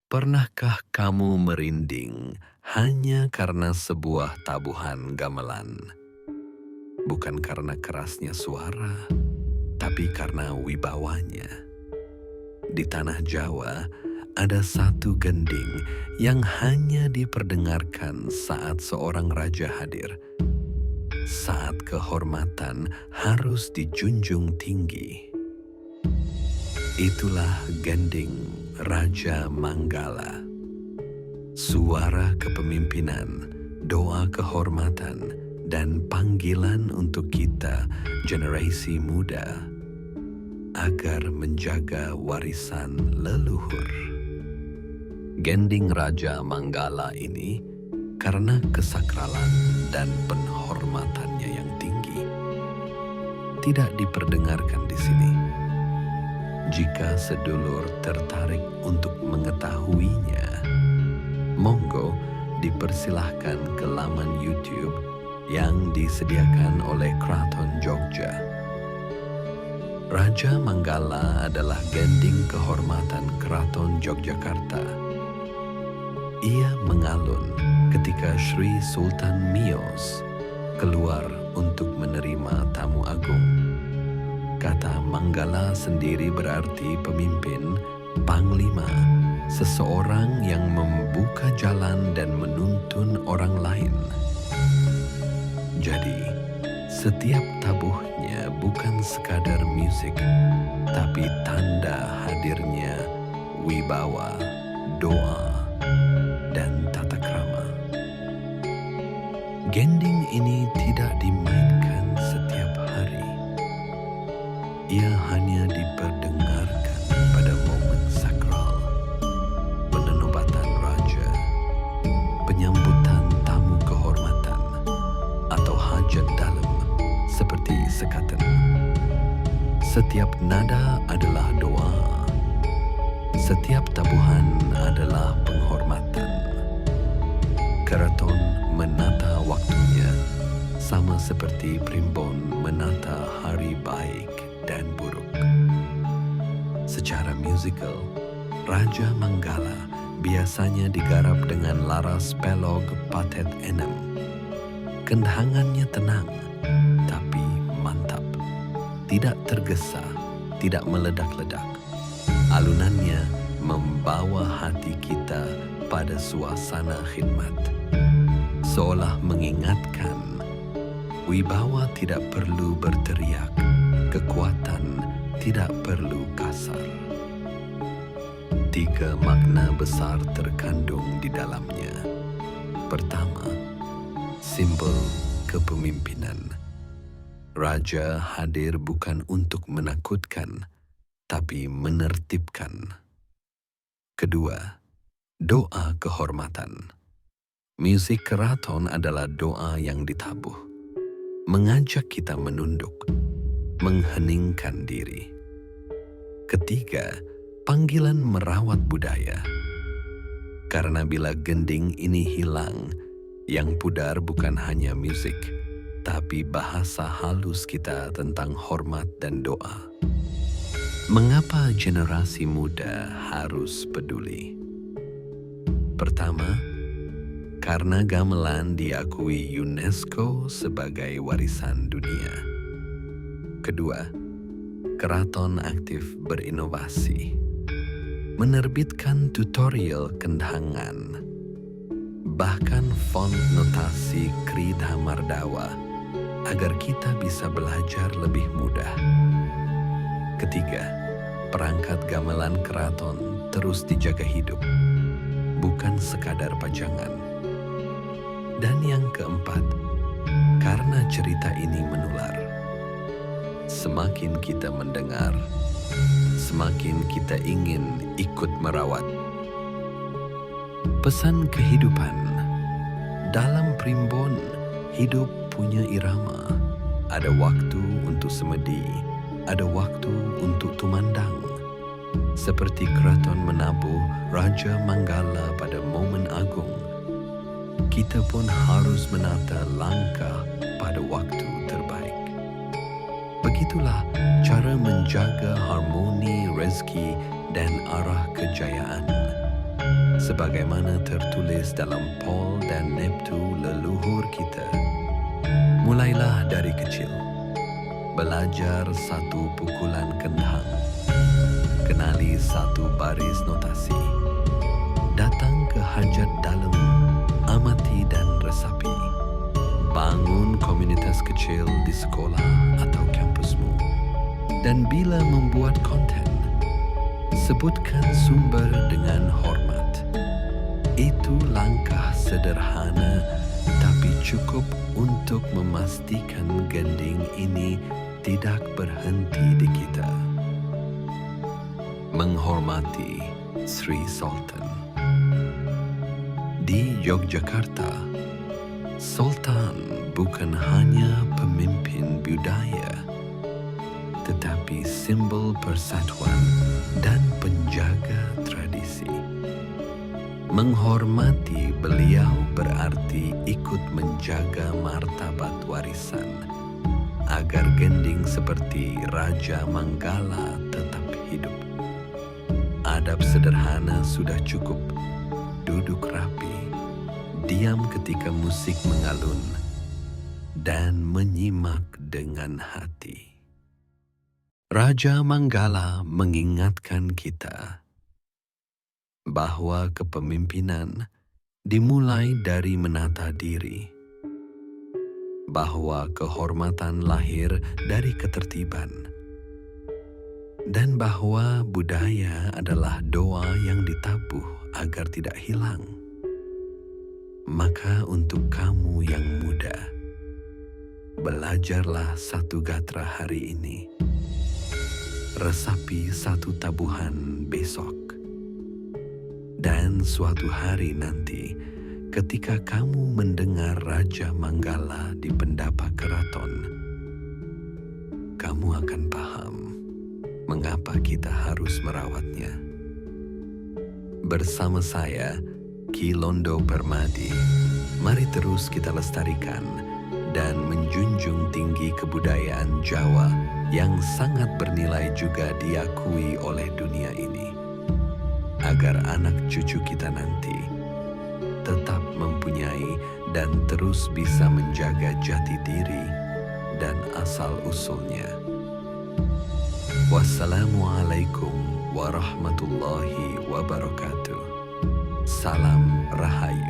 Pernahkah kamu merinding hanya karena sebuah tabuhan gamelan? Bukan karena kerasnya suara, tapi karena wibawanya. Di tanah Jawa, ada satu gending yang hanya diperdengarkan saat seorang raja hadir. Saat kehormatan harus dijunjung tinggi. Itulah gending Raja Manggala. Suara kepemimpinan, doa kehormatan, dan panggilan untuk kita generasi muda agar menjaga warisan leluhur. Gending Raja Manggala ini karena kesakralan dan penghormatannya yang tinggi tidak diperdengarkan di sini. Jika sedulur tertarik untuk mengetahuinya, monggo dipersilahkan ke laman YouTube yang disediakan oleh Keraton Jogja. Raja Manggala adalah gending kehormatan Keraton Yogyakarta. Ia mengalun ketika Sri Sultan Mios keluar untuk menerima tamu agung. Kata Manggala sendiri berarti pemimpin, panglima, seseorang yang membuka jalan dan menuntun orang lain. Jadi, setiap tabuhnya bukan sekadar musik, tapi tanda hadirnya wibawa, doa, dan tata krama. Gending ini tidak dimainkan setiap hari. Ia hanya diperdengarkan pada momen sakral, penenobatan raja, penyambutan tamu kehormatan, atau hajat dalam seperti sekaten. Setiap nada adalah doa, setiap tabuhan adalah penghormatan. Keraton menata waktunya sama seperti primbon menata hari baik dan buruk. Secara musikal, Raja Manggala biasanya digarap dengan laras pelog patet enem. Kendangannya tenang, tapi mantap. Tidak tergesa, tidak meledak-ledak. Alunannya membawa hati kita pada suasana khidmat. Seolah mengingatkan, wibawa tidak perlu berteriak, kekuatan tidak perlu kasar. 3 makna besar terkandung di dalamnya. Pertama, simbol kepemimpinan. Raja hadir bukan untuk menakutkan, tapi menertibkan. Kedua, doa kehormatan. Musik keraton adalah doa yang ditabuh, mengajak kita menunduk, mengheningkan diri. Ketiga, panggilan merawat budaya. Karena bila gending ini hilang, yang pudar bukan hanya musik, tapi bahasa halus kita tentang hormat dan doa. Mengapa generasi muda harus peduli? Pertama, karena gamelan diakui UNESCO sebagai warisan dunia. Kedua, keraton aktif berinovasi, menerbitkan tutorial kendangan, bahkan font notasi Krida Mardawa agar kita bisa belajar lebih mudah. Ketiga, perangkat gamelan keraton terus dijaga hidup, bukan sekadar pajangan. Dan yang keempat, karena cerita ini menular. Semakin kita mendengar, semakin kita ingin ikut merawat. Pesan kehidupan. Dalam primbon, hidup punya irama. Ada waktu untuk semedi, ada waktu untuk tumandang. Seperti keraton menabuh Raja Manggala pada momen agung, kita pun harus menata langkah pada waktu terbaik. Begitulah cara menjaga harmoni rezeki dan arah kejayaan. sebagaimana tertulis dalam Pol dan Neptu leluhur kita. Mulailah dari kecil, belajar satu pukulan kendang, kenali satu baris notasi, datang ke hajat dalam, amati dan resapi, bangun komunitas kecil di sekolah atau kampusmu, dan bila membuat konten, sebutkan sumber dengan hormat. Itu langkah sederhana tapi cukup untuk memastikan gending ini tidak berhenti di kita. Menghormati Sri Sultan. Di Yogyakarta, Sultan bukan hanya pemimpin budaya, tetapi simbol persatuan dan penjaga tradisi. Menghormati beliau berarti ikut menjaga martabat warisan agar gending seperti Raja Manggala tetap hidup. Adab sederhana sudah cukup. Duduk rapi, diam ketika musik mengalun, dan menyimak dengan hati. Raja Manggala mengingatkan kita bahwa kepemimpinan dimulai dari menata diri, bahwa kehormatan lahir dari ketertiban, dan bahwa budaya adalah doa yang ditabuh agar tidak hilang. Maka untuk kamu yang muda, belajarlah satu gatra hari ini, resapi satu tabuhan besok. Dan suatu hari nanti, ketika kamu mendengar Raja Manggala di pendapa keraton, kamu akan paham mengapa kita harus merawatnya. Bersama saya, Ki Londo Permadi, mari terus kita lestarikan dan menjunjung tinggi kebudayaan Jawa yang sangat bernilai juga diakui oleh dunia ini, agar anak cucu kita nanti tetap mempunyai dan terus bisa menjaga jati diri dan asal-usulnya. Wassalamualaikum warahmatullahi wabarakatuh. Salam Rahayu.